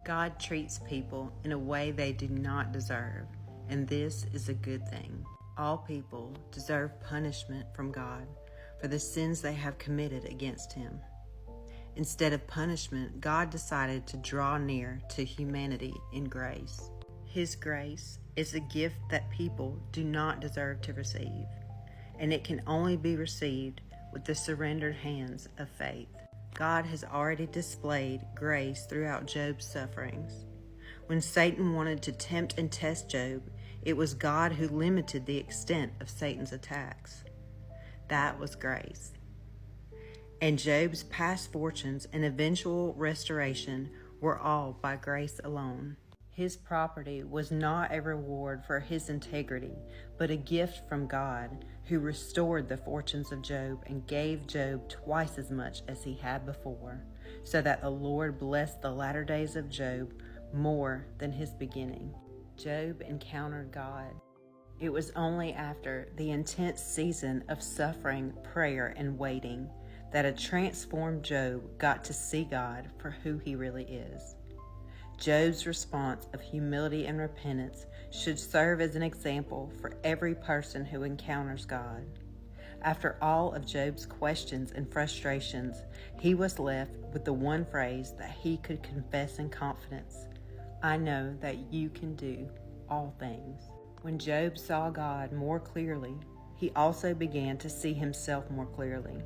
God treats people in a way they do not deserve, and this is a good thing. All people deserve punishment from God for the sins they have committed against Him. Instead of punishment, God decided to draw near to humanity in grace. His grace is a gift that people do not deserve to receive, and it can only be received with the surrendered hands of faith. God has already displayed grace throughout Job's sufferings. When Satan wanted to tempt and test Job, it was God who limited the extent of Satan's attacks. That was grace. And Job's past fortunes and eventual restoration were all by grace alone. His property was not a reward for his integrity, but a gift from God, who restored the fortunes of Job and gave Job twice as much as he had before, so that the Lord blessed the latter days of Job more than his beginning. Job encountered God. It was only after the intense season of suffering, prayer, and waiting that a transformed Job got to see God for who He really is. Job's response of humility and repentance should serve as an example for every person who encounters God. After all of Job's questions and frustrations, he was left with the one phrase that he could confess in confidence: "I know that you can do all things." When Job saw God more clearly, he also began to see himself more clearly.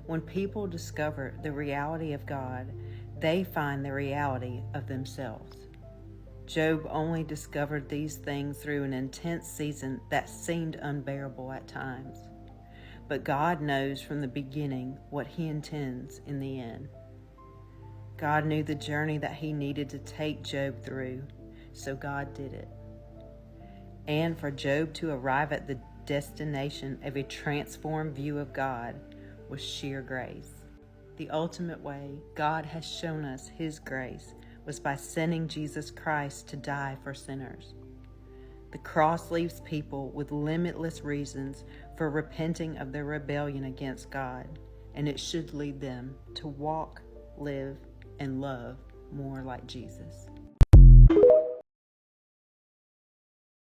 When people discover the reality of God, they find the reality of themselves. Job only discovered these things through an intense season that seemed unbearable at times. But God knows from the beginning what He intends in the end. God knew the journey that He needed to take Job through, so God did it. And for Job to arrive at the destination of a transformed view of God was sheer grace. The ultimate way God has shown us His grace was by sending Jesus Christ to die for sinners. The cross leaves people with limitless reasons for repenting of their rebellion against God, and it should lead them to walk, live, and love more like Jesus.